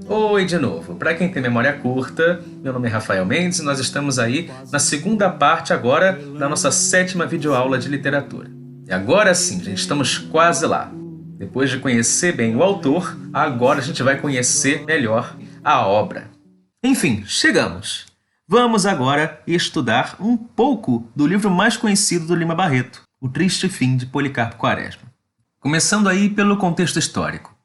Oi de novo. Para quem tem memória curta, meu nome é Rafael Mendes e nós estamos aí na segunda parte agora da nossa 7ª videoaula de literatura. E agora sim, gente, estamos quase lá. Depois de conhecer bem o autor, agora a gente vai conhecer melhor a obra. Enfim, chegamos! Vamos agora estudar um pouco do livro mais conhecido do Lima Barreto, O Triste Fim de Policarpo Quaresma. Começando aí pelo contexto histórico.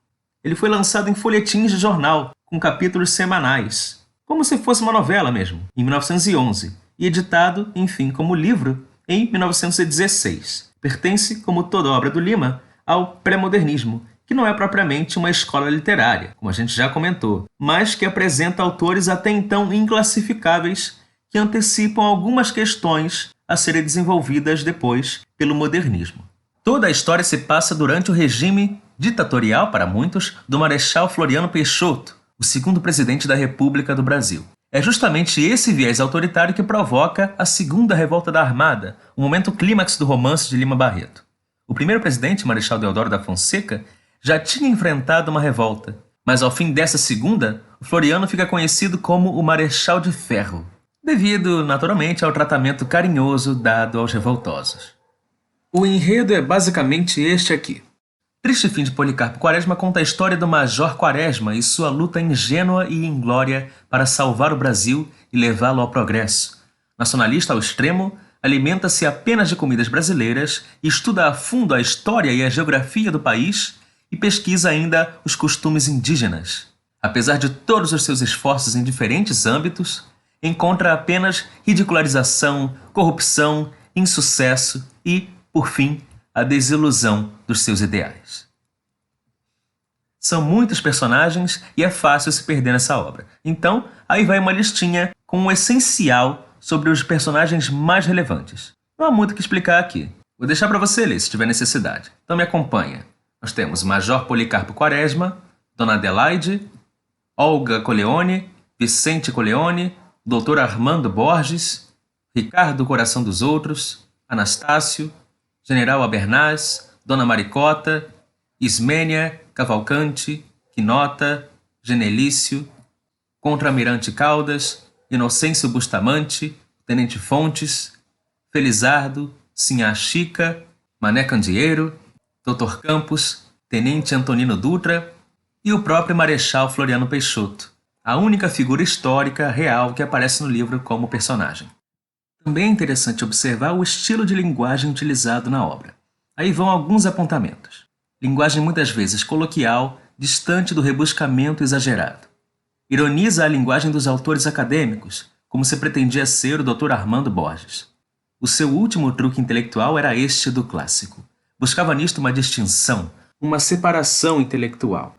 Ele foi lançado em folhetins de jornal, com capítulos semanais, como se fosse uma novela mesmo, em 1911, e editado, enfim, como livro em 1916. Pertence, como toda obra do Lima, ao pré-modernismo, que não é propriamente uma escola literária, como a gente já comentou, mas que apresenta autores até então inclassificáveis que antecipam algumas questões a serem desenvolvidas depois pelo modernismo. Toda a história se passa durante o regime ditatorial, para muitos, do Marechal Floriano Peixoto, o segundo presidente da República do Brasil. É justamente esse viés autoritário que provoca a Segunda Revolta da Armada, o momento clímax do romance de Lima Barreto. O primeiro presidente, Marechal Deodoro da Fonseca, já tinha enfrentado uma revolta, mas ao fim dessa segunda, o Floriano fica conhecido como o Marechal de Ferro, devido, naturalmente, ao tratamento carinhoso dado aos revoltosos. O enredo é basicamente este aqui. Triste Fim de Policarpo Quaresma conta a história do Major Quaresma e sua luta ingênua e inglória para salvar o Brasil e levá-lo ao progresso. Nacionalista ao extremo, alimenta-se apenas de comidas brasileiras, estuda a fundo a história e a geografia do país e pesquisa ainda os costumes indígenas. Apesar de todos os seus esforços em diferentes âmbitos, encontra apenas ridicularização, corrupção, insucesso e, por fim, a desilusão dos seus ideais. São muitos personagens e é fácil se perder nessa obra. Então, aí vai uma listinha com o essencial sobre os personagens mais relevantes. Não há muito o que explicar aqui. Vou deixar para você ler se tiver necessidade. Então me acompanha. Nós temos Major Policarpo Quaresma, Dona Adelaide, Olga Coleone, Vicente Coleone, Dr. Armando Borges, Ricardo Coração dos Outros, Anastácio, General Abernaz, Dona Maricota, Ismênia, Cavalcante, Quinota, Genelício, Contra-Almirante Caldas, Inocêncio Bustamante, Tenente Fontes, Felizardo, Sinhá Chica, Mané Candeeiro, Dr. Campos, Tenente Antonino Dutra e o próprio Marechal Floriano Peixoto, a única figura histórica real que aparece no livro como personagem. Também é interessante observar o estilo de linguagem utilizado na obra. Aí vão alguns apontamentos. Linguagem muitas vezes coloquial, distante do rebuscamento exagerado. Ironiza a linguagem dos autores acadêmicos, como se pretendia ser o Dr. Armando Borges. O seu último truque intelectual era este do clássico. Buscava nisto uma distinção, uma separação intelectual.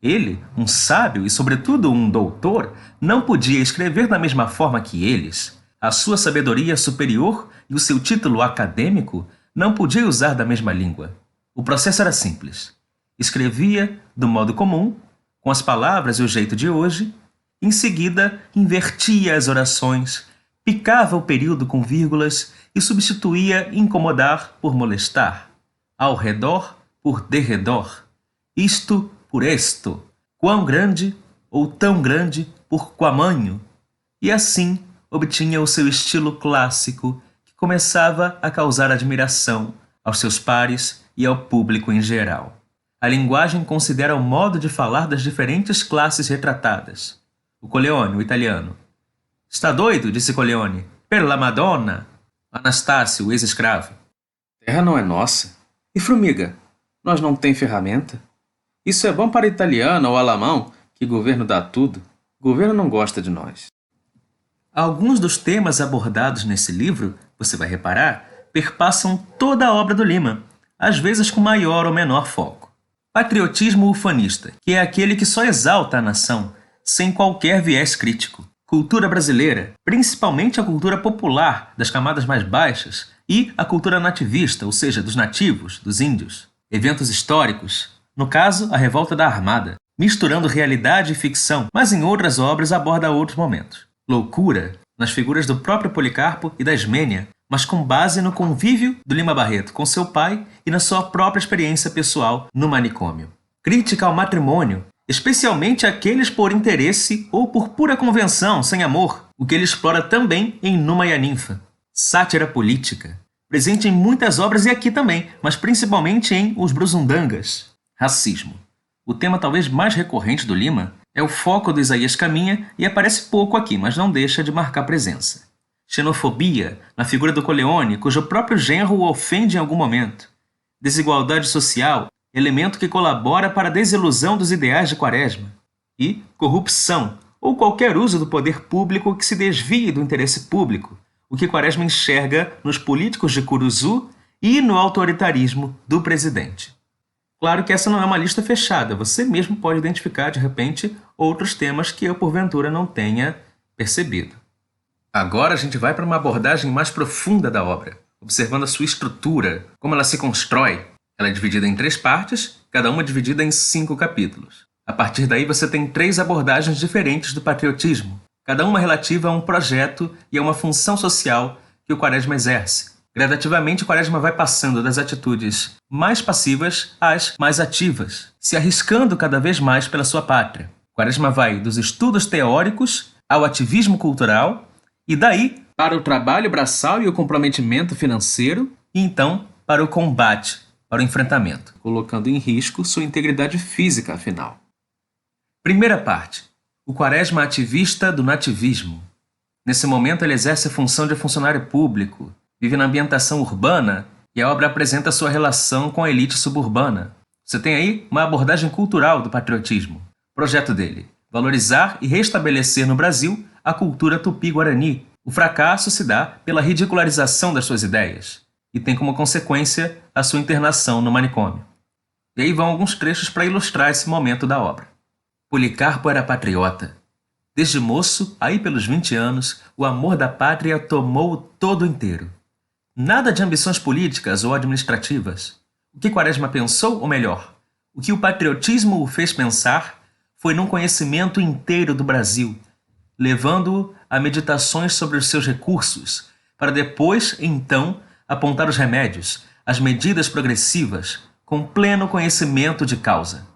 Ele, um sábio e, sobretudo, um doutor, não podia escrever da mesma forma que eles. A sua sabedoria superior e o seu título acadêmico não podia usar da mesma língua. O processo era simples. Escrevia do modo comum, com as palavras e o jeito de hoje, em seguida invertia as orações, picava o período com vírgulas e substituía incomodar por molestar, ao redor por derredor, isto por esto, quão grande ou tão grande por quamanho, e assim obtinha o seu estilo clássico, que começava a causar admiração aos seus pares e ao público em geral. A linguagem considera o modo de falar das diferentes classes retratadas. O Coleone, o italiano. Está doido? Disse Coleone. Per la Madonna! Anastácio, o ex-escravo. Terra não é nossa. E formiga? Nós não tem ferramenta? Isso é bom para italiano ou alemão, que governo dá tudo. O governo não gosta de nós. Alguns dos temas abordados nesse livro, você vai reparar, perpassam toda a obra do Lima, às vezes com maior ou menor foco. Patriotismo ufanista, que é aquele que só exalta a nação, sem qualquer viés crítico. Cultura brasileira, principalmente a cultura popular das camadas mais baixas e a cultura nativista, ou seja, dos nativos, dos índios. Eventos históricos, no caso, a Revolta da Armada, misturando realidade e ficção, mas em outras obras aborda outros momentos. Loucura, nas figuras do próprio Policarpo e da Ismênia, mas com base no convívio do Lima Barreto com seu pai e na sua própria experiência pessoal no manicômio. Crítica ao matrimônio especialmente aqueles por interesse ou por pura convenção, sem amor, o que ele explora também em Numa e a Ninfa. Sátira política, presente em muitas obras e aqui também, mas principalmente em Os Brusundangas. Racismo. O tema talvez mais recorrente do Lima é o foco do Isaías Caminha e aparece pouco aqui, mas não deixa de marcar presença. Xenofobia, na figura do Corleone, cujo próprio genro o ofende em algum momento. Desigualdade social, elemento que colabora para a desilusão dos ideais de Quaresma. E corrupção, ou qualquer uso do poder público que se desvie do interesse público, o que Quaresma enxerga nos políticos de Curuzu e no autoritarismo do presidente. Claro que essa não é uma lista fechada, você mesmo pode identificar, de repente, outros temas que eu, porventura, não tenha percebido. Agora a gente vai para uma abordagem mais profunda da obra, observando a sua estrutura, como ela se constrói. Ela é dividida em 3 partes, cada uma dividida em 5 capítulos. A partir daí você tem 3 abordagens diferentes do patriotismo, cada uma relativa a um projeto e a uma função social que o Quaresma exerce. Gradativamente, Quaresma vai passando das atitudes mais passivas às mais ativas, se arriscando cada vez mais pela sua pátria. Quaresma vai dos estudos teóricos ao ativismo cultural e daí para o trabalho braçal e o comprometimento financeiro e então para o combate, para o enfrentamento, colocando em risco sua integridade física, afinal. Primeira parte. O Quaresma ativista do nativismo. Nesse momento ele exerce a função de funcionário público, vive na ambientação urbana e a obra apresenta sua relação com a elite suburbana. Você tem aí uma abordagem cultural do patriotismo. Projeto dele: valorizar e restabelecer no Brasil a cultura tupi-guarani. O fracasso se dá pela ridicularização das suas ideias e tem como consequência a sua internação no manicômio. E aí vão alguns trechos para ilustrar esse momento da obra. Policarpo era patriota. Desde moço, aí pelos 20 anos, o amor da pátria tomou-o todo inteiro. Nada de ambições políticas ou administrativas. O que Quaresma pensou, ou melhor, o que o patriotismo o fez pensar, foi num conhecimento inteiro do Brasil, levando-o a meditações sobre os seus recursos, para depois, então, apontar os remédios, as medidas progressivas, com pleno conhecimento de causa.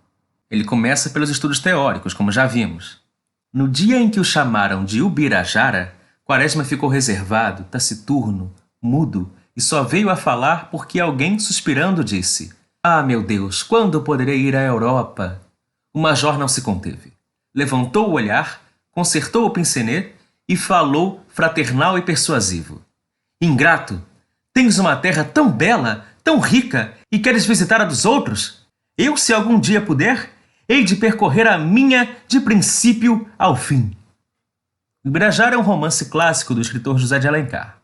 Ele começa pelos estudos teóricos, como já vimos. No dia em que o chamaram de Ubirajara, Quaresma ficou reservado, taciturno, mudo, e só veio a falar porque alguém, suspirando, disse: "Ah, meu Deus, quando poderei ir à Europa?" O major não se conteve. Levantou o olhar, concertou o pincenê e falou fraternal e persuasivo: "Ingrato, tens uma terra tão bela, tão rica, e queres visitar a dos outros? Eu, se algum dia puder, hei de percorrer a minha de princípio ao fim." Ubirajara é um romance clássico do escritor José de Alencar.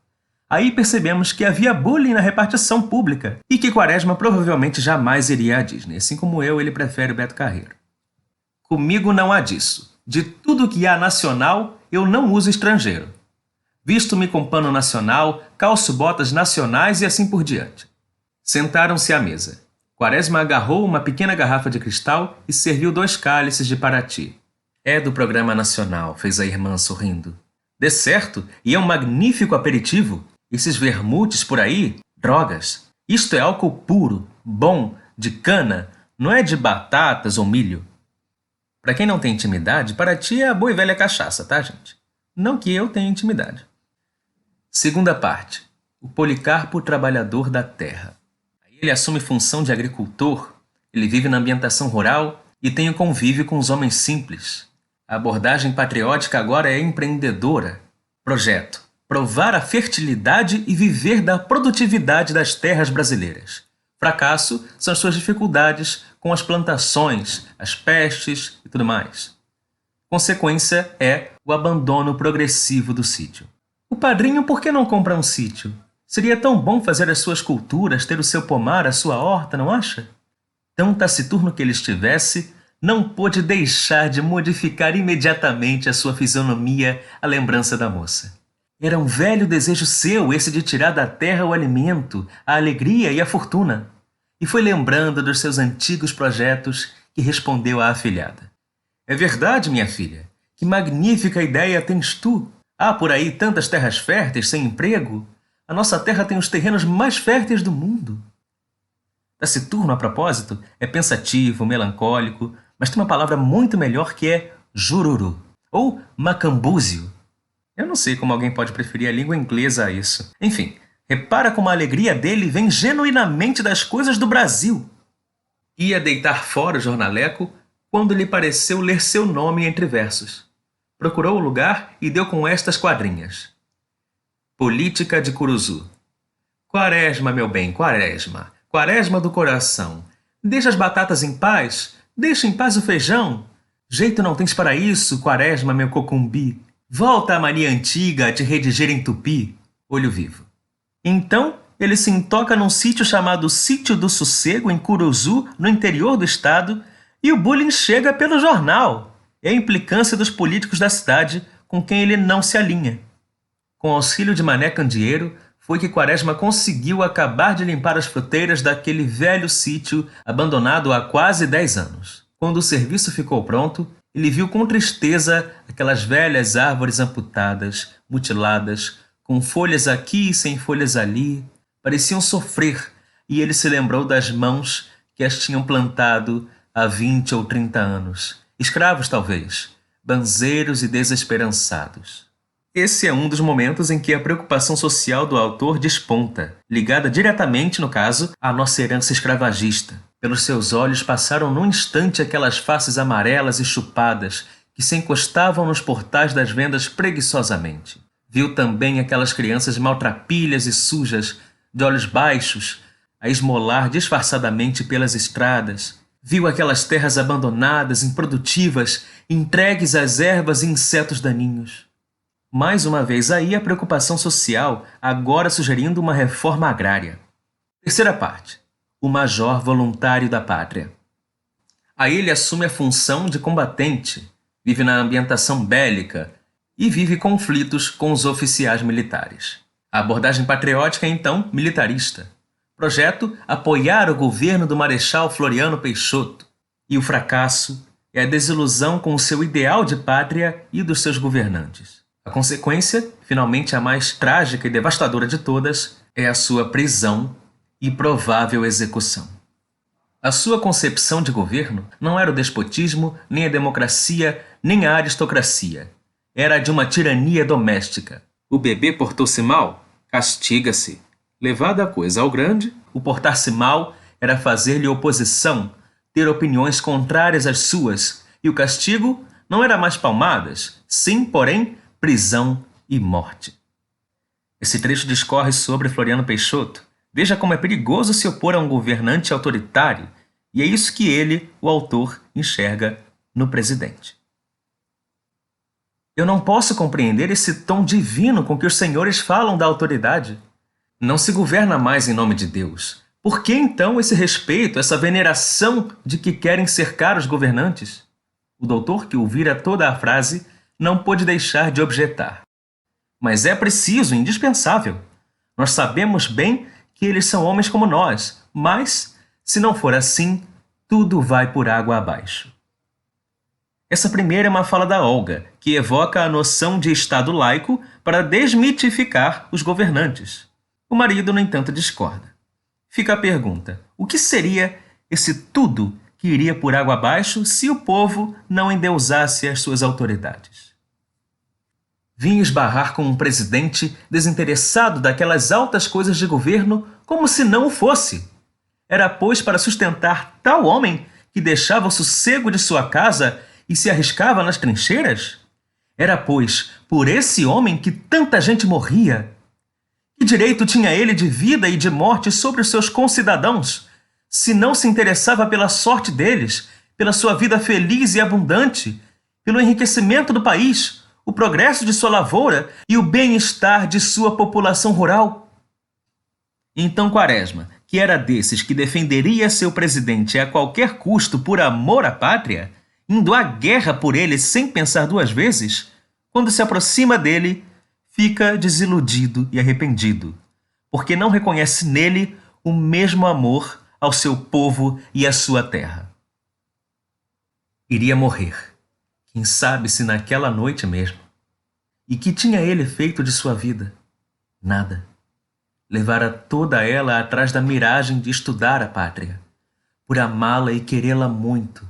Aí percebemos que havia bullying na repartição pública e que Quaresma provavelmente jamais iria à Disney. Assim como eu, ele prefere o Beto Carreiro. Comigo não há disso. De tudo que há nacional, eu não uso estrangeiro. Visto-me com pano nacional, calço botas nacionais e assim por diante. Sentaram-se à mesa. Quaresma agarrou uma pequena garrafa de cristal e serviu 2 cálices de Paraty. "É do programa nacional", fez a irmã sorrindo. "De certo, e é um magnífico aperitivo. Esses vermutes por aí, drogas. Isto é álcool puro, bom, de cana, não é de batatas ou milho." Para quem não tem intimidade, Paraty é a boa e velha cachaça, tá, gente? Não que eu tenha intimidade. Segunda parte. O Policarpo trabalhador da terra. Aí ele assume função de agricultor, ele vive na ambientação rural e tem o convívio com os homens simples. A abordagem patriótica agora é empreendedora. Projeto: provar a fertilidade e viver da produtividade das terras brasileiras. Fracasso são as suas dificuldades com as plantações, as pestes e tudo mais. Consequência é o abandono progressivo do sítio. O padrinho por que não compra um sítio? Seria tão bom fazer as suas culturas, ter o seu pomar, a sua horta, não acha? Tão taciturno que ele estivesse, não pôde deixar de modificar imediatamente a sua fisionomia à lembrança da moça. Era um velho desejo seu esse de tirar da terra o alimento, a alegria e a fortuna. E foi lembrando dos seus antigos projetos que respondeu à afilhada: "É verdade, minha filha. Que magnífica ideia tens tu. Há por aí tantas terras férteis sem emprego. A nossa terra tem os terrenos mais férteis do mundo." Taciturno, a propósito, é pensativo, melancólico, Mas tem uma palavra muito melhor que é jururu, ou macambúzio. Eu não sei como alguém pode preferir a língua inglesa a isso. Enfim, repara como a alegria dele vem genuinamente das coisas do Brasil. Ia deitar fora o jornaleco quando lhe pareceu ler seu nome entre versos. Procurou o lugar e deu com estas quadrinhas. Política de Curuzu. Quaresma, meu bem, Quaresma. Quaresma do coração. Deixa as batatas em paz. Deixa em paz o feijão. Jeito não tens para isso, Quaresma, meu cocumbi. Volta à mania antiga a te redigir em tupi. Olho vivo. Então, ele se intoca num sítio chamado Sítio do Sossego, em Curuzu, no interior do estado, e o bullying chega pelo jornal. É a implicância dos políticos da cidade com quem ele não se alinha. Com auxílio de Mané Candeeiro, foi que Quaresma conseguiu acabar de limpar as fruteiras daquele velho sítio abandonado há quase 10 anos. Quando o serviço ficou pronto, ele viu com tristeza aquelas velhas árvores amputadas, mutiladas, com folhas aqui e sem folhas ali. Pareciam sofrer, e ele se lembrou das mãos que as tinham plantado há 20 ou 30 anos. Escravos, talvez, banzeiros e desesperançados. Esse é um dos momentos em que a preocupação social do autor desponta, ligada diretamente, no caso, à nossa herança escravagista. Pelos seus olhos passaram num instante aquelas faces amarelas e chupadas que se encostavam nos portais das vendas preguiçosamente. Viu também aquelas crianças maltrapilhas e sujas, de olhos baixos, a esmolar disfarçadamente pelas estradas. Viu aquelas terras abandonadas, improdutivas, entregues às ervas e insetos daninhos. Mais uma vez aí a preocupação social, agora sugerindo uma reforma agrária. Terceira parte. O major voluntário da pátria. Aí ele assume a função de combatente, vive na ambientação bélica e vive conflitos com os oficiais militares. A abordagem patriótica é então militarista. Projeto apoiar o governo do Marechal Floriano Peixoto. E o fracasso é a desilusão com o seu ideal de pátria e dos seus governantes. A consequência, finalmente a mais trágica e devastadora de todas, é a sua prisão e provável execução. A sua concepção de governo não era o despotismo, nem a democracia, nem a aristocracia. Era a de uma tirania doméstica. O bebê portou-se mal? Castiga-se. Levada a coisa ao grande, o portar-se mal era fazer-lhe oposição, ter opiniões contrárias às suas, e o castigo não era mais palmadas, sim, porém, prisão e morte. Esse trecho discorre sobre Floriano Peixoto. Veja como é perigoso se opor a um governante autoritário, e é isso que ele, o autor, enxerga no presidente. Eu não posso compreender esse tom divino com que os senhores falam da autoridade. Não se governa mais em nome de Deus. Por que então esse respeito, essa veneração de que querem cercar os governantes? O doutor, que ouvira toda a frase, não pôde deixar de objetar. Mas é preciso, indispensável. Nós sabemos bem que eles são homens como nós, mas, se não for assim, tudo vai por água abaixo. Essa primeira é uma fala da Olga, que evoca a noção de Estado laico para desmitificar os governantes. O marido, no entanto, discorda. Fica a pergunta: o que seria esse tudo que iria por água abaixo se o povo não endeusasse as suas autoridades? Vim esbarrar com um presidente desinteressado daquelas altas coisas de governo como se não o fosse. Era, pois, para sustentar tal homem que deixava o sossego de sua casa e se arriscava nas trincheiras? Era, pois, por esse homem que tanta gente morria. Que direito tinha ele de vida e de morte sobre os seus concidadãos, se não se interessava pela sorte deles, pela sua vida feliz e abundante, pelo enriquecimento do país, o progresso de sua lavoura e o bem-estar de sua população rural? Então Quaresma, que era desses que defenderia seu presidente a qualquer custo por amor à pátria, indo à guerra por ele sem pensar duas vezes, quando se aproxima dele, fica desiludido e arrependido, porque não reconhece nele o mesmo amor ao seu povo e à sua terra. Iria morrer, quem sabe se naquela noite mesmo. E que tinha ele feito de sua vida? Nada. Levara toda ela atrás da miragem de estudar a pátria, por amá-la e querê-la muito.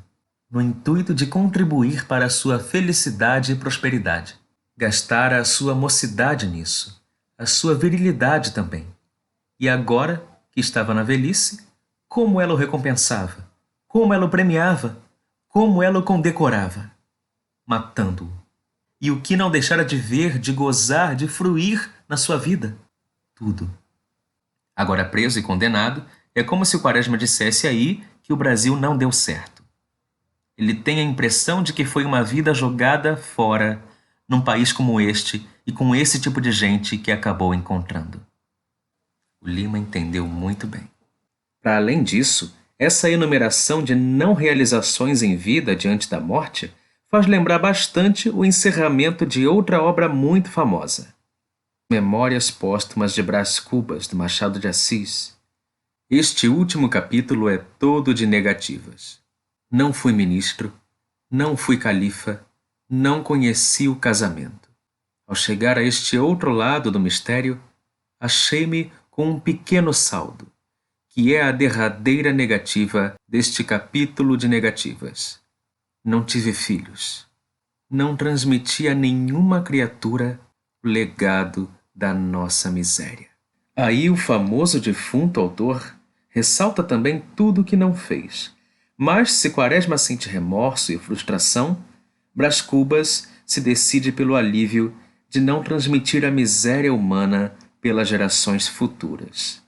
no intuito de contribuir para a sua felicidade e prosperidade. Gastara a sua mocidade nisso, a sua virilidade também. E agora, que estava na velhice, como ela o recompensava, como ela o premiava, como ela o condecorava, matando-o. E o que não deixara de ver, de gozar, de fruir na sua vida? Tudo. Agora preso e condenado, é como se o Quaresma dissesse aí que o Brasil não deu certo. Ele tem a impressão de que foi uma vida jogada fora, num país como este e com esse tipo de gente que acabou encontrando. O Lima entendeu muito bem. Para além disso, essa enumeração de não realizações em vida diante da morte faz lembrar bastante o encerramento de outra obra muito famosa, Memórias Póstumas de Brás Cubas, do Machado de Assis. Este último capítulo é todo de negativas. Não fui ministro, não fui califa, não conheci o casamento. Ao chegar a este outro lado do mistério, achei-me com um pequeno saldo, que é a derradeira negativa deste capítulo de negativas. Não tive filhos. Não transmiti a nenhuma criatura o legado da nossa miséria. Aí o famoso defunto autor ressalta também tudo o que não fez. Mas se Quaresma sente remorso e frustração, Brás Cubas se decide pelo alívio de não transmitir a miséria humana pelas gerações futuras.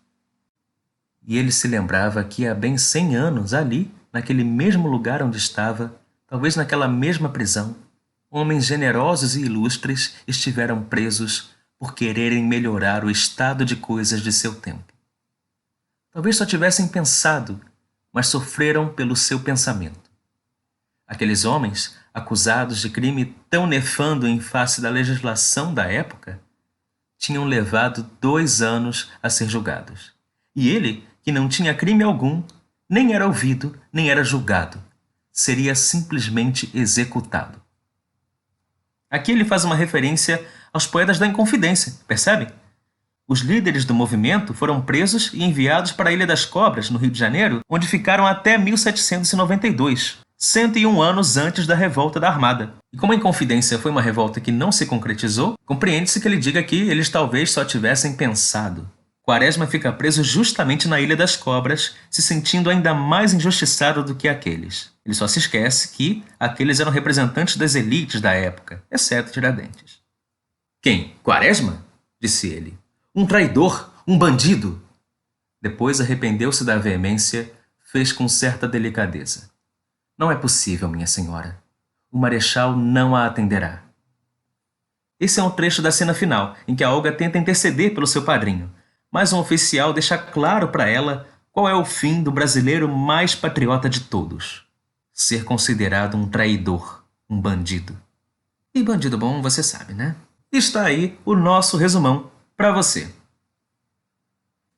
E ele se lembrava que há bem 100 anos, ali, naquele mesmo lugar onde estava, talvez naquela mesma prisão, homens generosos e ilustres estiveram presos por quererem melhorar o estado de coisas de seu tempo. Talvez só tivessem pensado, mas sofreram pelo seu pensamento. Aqueles homens, acusados de crime tão nefando em face da legislação da época, tinham levado 2 anos a ser julgados. E ele, que não tinha crime algum, nem era ouvido, nem era julgado, seria simplesmente executado. Aqui ele faz uma referência aos poetas da Inconfidência, percebe? Os líderes do movimento foram presos e enviados para a Ilha das Cobras, no Rio de Janeiro, onde ficaram até 1792, 101 anos antes da Revolta da Armada. E como a Inconfidência foi uma revolta que não se concretizou, compreende-se que ele diga que eles talvez só tivessem pensado. Quaresma fica preso justamente na Ilha das Cobras, se sentindo ainda mais injustiçado do que aqueles. Ele só se esquece que aqueles eram representantes das elites da época, exceto Tiradentes. Quem? Quaresma? Disse ele. Um traidor, um bandido. Depois arrependeu-se da veemência, fez com certa delicadeza. Não é possível, minha senhora. O marechal não a atenderá. Esse é um trecho da cena final, em que a Olga tenta interceder pelo seu padrinho, mas um oficial deixa claro para ela qual é o fim do brasileiro mais patriota de todos: ser considerado um traidor, um bandido. E bandido bom você sabe, né? Está aí o nosso resumão para você.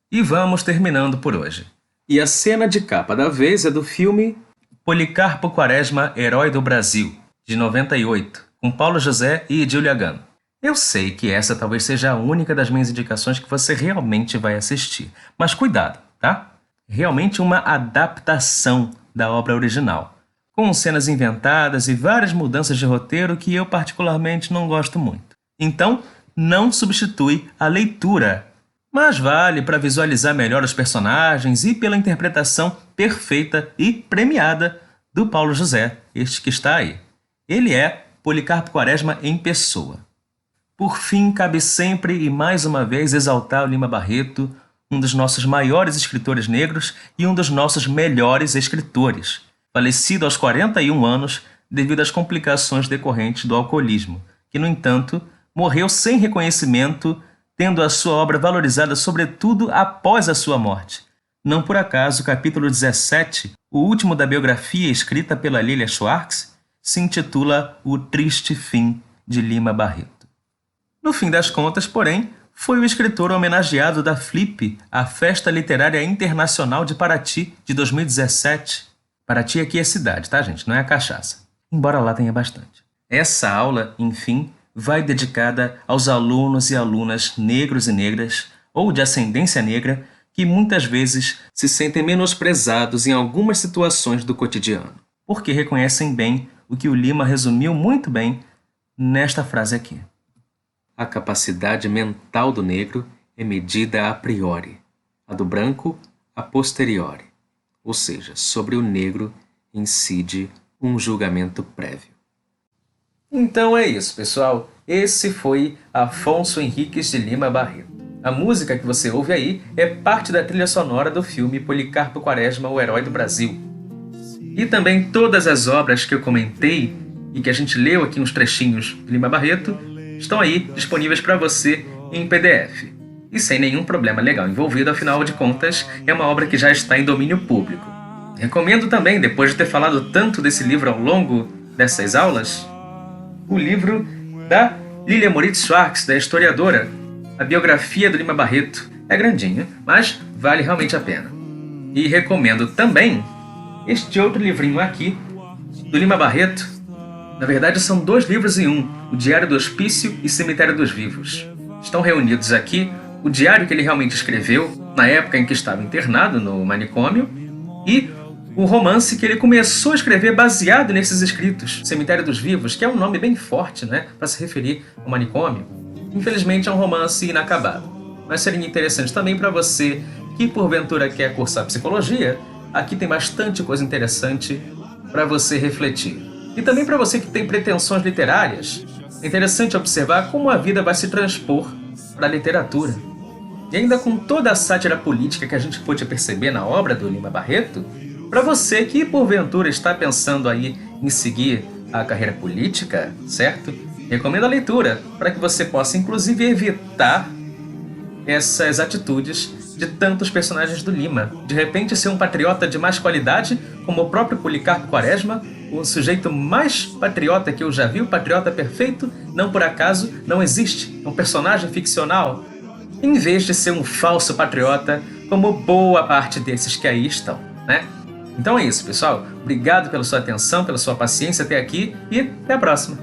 E vamos terminando por hoje. E a cena de capa da vez é do filme Policarpo Quaresma, Herói do Brasil, de 98, com Paulo José e Idílio Gano. Eu sei que essa talvez seja a única das minhas indicações que você realmente vai assistir, mas cuidado, tá? Realmente uma adaptação da obra original, com cenas inventadas e várias mudanças de roteiro que eu particularmente não gosto muito. Então, não substitui a leitura, mas vale para visualizar melhor os personagens e pela interpretação perfeita e premiada do Paulo José, este que está aí. Ele é Policarpo Quaresma em pessoa. Por fim, cabe sempre e mais uma vez exaltar o Lima Barreto, um dos nossos maiores escritores negros e um dos nossos melhores escritores, falecido aos 41 anos devido às complicações decorrentes do alcoolismo, que, no entanto, morreu sem reconhecimento, tendo a sua obra valorizada sobretudo após a sua morte. Não por acaso, o capítulo 17, o último da biografia escrita pela Lilia Schwartz, se intitula O Triste Fim de Lima Barreto. No fim das contas, porém, foi o escritor homenageado da Flip, a Festa Literária Internacional de Paraty, de 2017. Paraty aqui é cidade, tá, gente? Não é a cachaça. Embora lá tenha bastante. Essa aula, enfim, vai dedicada aos alunos e alunas negros e negras, ou de ascendência negra, que muitas vezes se sentem menosprezados em algumas situações do cotidiano. porque reconhecem bem o que o Lima resumiu muito bem nesta frase aqui. A capacidade mental do negro é medida a priori, a do branco a posteriori, ou seja, sobre o negro incide um julgamento prévio. Então é isso, pessoal. Esse foi Afonso Henriques de Lima Barreto. A música que você ouve aí é parte da trilha sonora do filme Policarpo Quaresma, o Herói do Brasil. E também todas as obras que eu comentei e que a gente leu aqui nos trechinhos de Lima Barreto estão aí disponíveis para você em PDF. E sem nenhum problema legal envolvido, afinal de contas, é uma obra que já está em domínio público. Recomendo também, depois de ter falado tanto desse livro ao longo dessas aulas, o livro da Lilia Moritz Schwartz, da historiadora, a biografia do Lima Barreto. É grandinho, mas vale realmente a pena. E recomendo também este outro livrinho aqui, do Lima Barreto. Na verdade, são 2 livros em um, o Diário do Hospício e Cemitério dos Vivos. Estão reunidos aqui o diário que ele realmente escreveu na época em que estava internado no manicômio e o romance que ele começou a escrever baseado nesses escritos. Cemitério dos Vivos, que é um nome bem forte, né, para se referir ao manicômio. Infelizmente é um romance inacabado, mas seria interessante também para você que porventura quer cursar psicologia. Aqui tem bastante coisa interessante para você refletir. E também para você que tem pretensões literárias, é interessante observar como a vida vai se transpor para a literatura. E ainda com toda a sátira política que a gente pôde perceber na obra do Lima Barreto, para você que porventura está pensando aí em seguir a carreira política, certo? Recomendo a leitura para que você possa inclusive evitar essas atitudes de tantos personagens do Lima. De repente ser um patriota de mais qualidade, como o próprio Policarpo Quaresma, o sujeito mais patriota que eu já vi, o patriota perfeito, não por acaso, não existe, é um personagem ficcional, em vez de ser um falso patriota, como boa parte desses que aí estão, né? Então é isso, pessoal. Obrigado pela sua atenção, pela sua paciência até aqui e até a próxima.